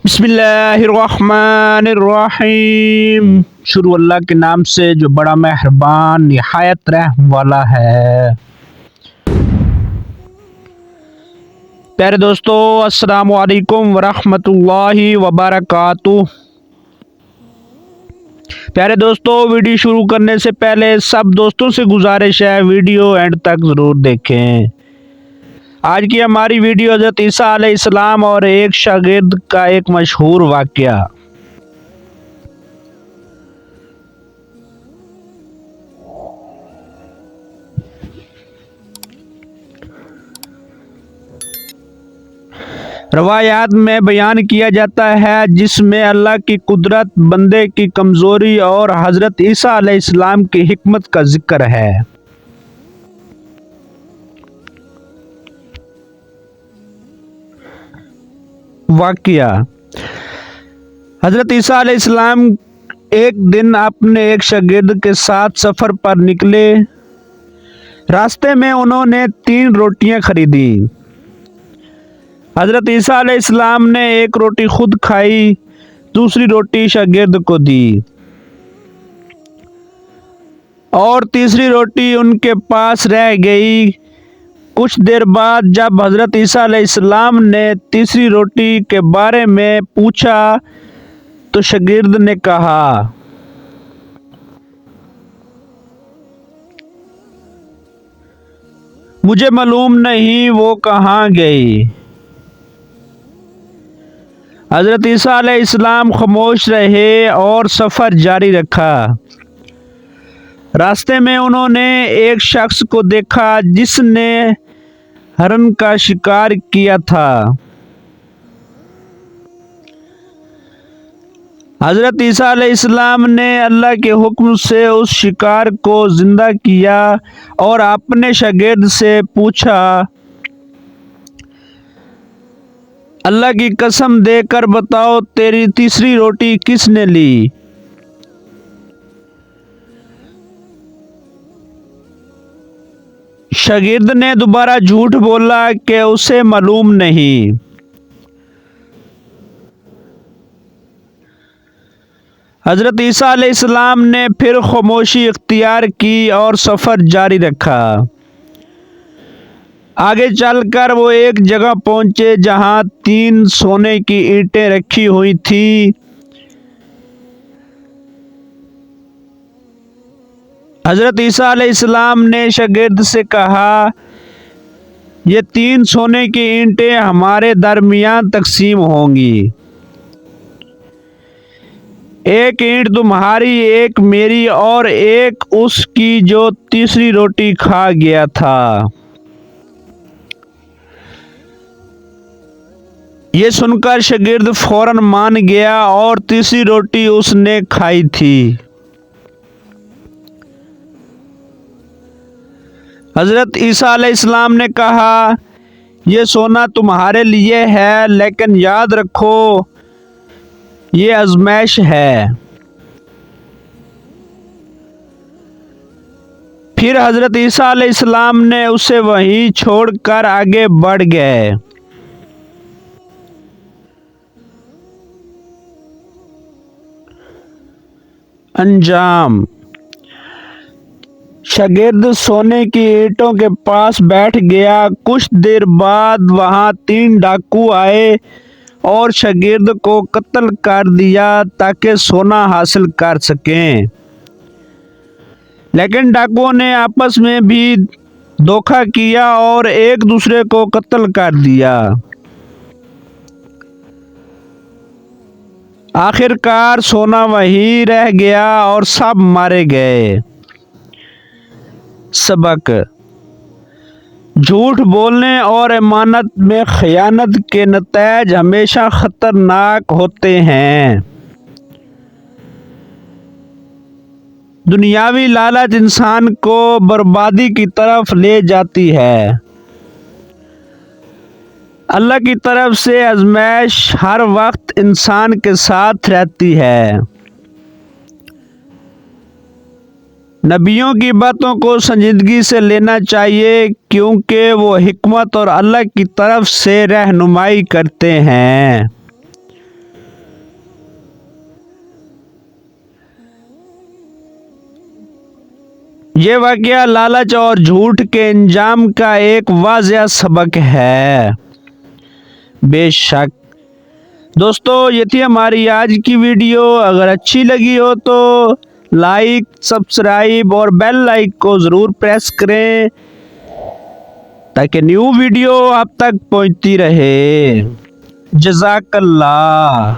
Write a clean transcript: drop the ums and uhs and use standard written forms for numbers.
بسم اللہ الرحمن الرحیم۔ شروع اللہ کے نام سے جو بڑا مہربان نہایت رحم والا ہے۔ پیارے دوستو، السلام علیکم ورحمۃ اللہ وبرکاتہ۔ پیارے دوستو، ویڈیو شروع کرنے سے پہلے سب دوستوں سے گزارش ہے ویڈیو اینڈ تک ضرور دیکھیں۔ آج کی ہماری ویڈیو حضرت عیسیٰ علیہ السلام اور ایک شاگرد کا ایک مشہور واقعہ۔ روایات میں بیان کیا جاتا ہے جس میں اللہ کی قدرت، بندے کی کمزوری اور حضرت عیسیٰ علیہ السلام کی حکمت کا ذکر ہے۔ واقعہ: حضرت عیسیٰ علیہ السلام ایک دن اپنے ایک شاگرد کے ساتھ سفر پر نکلے۔ راستے میں انہوں نے 3 روٹیاں خریدی۔ حضرت عیسیٰ علیہ السلام نے ایک روٹی خود کھائی، دوسری روٹی شاگرد کو دی اور تیسری روٹی ان کے پاس رہ گئی۔ کچھ دیر بعد جب حضرت عیسیٰ علیہ السلام نے تیسری روٹی کے بارے میں پوچھا تو شاگرد نے کہا، مجھے معلوم نہیں وہ کہاں گئی۔ حضرت عیسیٰ علیہ السلام خاموش رہے اور سفر جاری رکھا۔ راستے میں انہوں نے ایک شخص کو دیکھا جس نے ہرن کا شکار کیا تھا۔ حضرت عیسیٰ علیہ السلام نے اللہ کے حکم سے اس شکار کو زندہ کیا اور اپنے شاگرد سے پوچھا، اللہ کی قسم دے کر بتاؤ تیری تیسری روٹی کس نے لی؟ شاگرد نے دوبارہ جھوٹ بولا کہ اسے معلوم نہیں۔ حضرت عیسیٰ علیہ السلام نے پھر خاموشی اختیار کی اور سفر جاری رکھا۔ آگے چل کر وہ ایک جگہ پہنچے جہاں 3 سونے کی اینٹیں رکھی ہوئی تھیں۔ حضرت عیسیٰ علیہ السلام نے شاگرد سے کہا، یہ 3 سونے کی اینٹیں ہمارے درمیان تقسیم ہوں گی، ایک اینٹ تمہاری، ایک میری اور ایک اس کی جو تیسری روٹی کھا گیا تھا۔ یہ سن کر شاگرد فوراً مان گیا اور تیسری روٹی اس نے کھائی تھی۔ حضرت عیسیٰ علیہ السلام نے کہا، یہ سونا تمہارے لیے ہے، لیکن یاد رکھو یہ آزمائش ہے۔ پھر حضرت عیسیٰ علیہ السلام نے اسے وہیں چھوڑ کر آگے بڑھ گئے۔ انجام: شاگرد سونے کی اینٹوں کے پاس بیٹھ گیا۔ کچھ دیر بعد وہاں 3 ڈاکو آئے اور شاگرد کو قتل کر دیا تاکہ سونا حاصل کر سکیں، لیکن ڈاکوؤں نے آپس میں بھی دھوکہ کیا اور ایک دوسرے کو قتل کر دیا۔ آخر کار سونا وہیں رہ گیا اور سب مارے گئے۔ سبق: جھوٹ بولنے اور امانت میں خیانت کے نتائج ہمیشہ خطرناک ہوتے ہیں۔ دنیاوی لالچ انسان کو بربادی کی طرف لے جاتی ہے۔ اللہ کی طرف سے آزمائش ہر وقت انسان کے ساتھ رہتی ہے۔ نبیوں کی باتوں کو سنجیدگی سے لینا چاہیے کیونکہ وہ حکمت اور اللہ کی طرف سے رہنمائی کرتے ہیں۔ یہ واقعہ لالچ اور جھوٹ کے انجام کا ایک واضح سبق ہے۔ بے شک دوستو، یہ تھی ہماری آج کی ویڈیو۔ اگر اچھی لگی ہو تو لائک، سبسکرائب اور بیل آئیکن کو ضرور پریس کریں تاکہ نیو ویڈیو آپ تک پہنچتی رہے۔ جزاک اللہ۔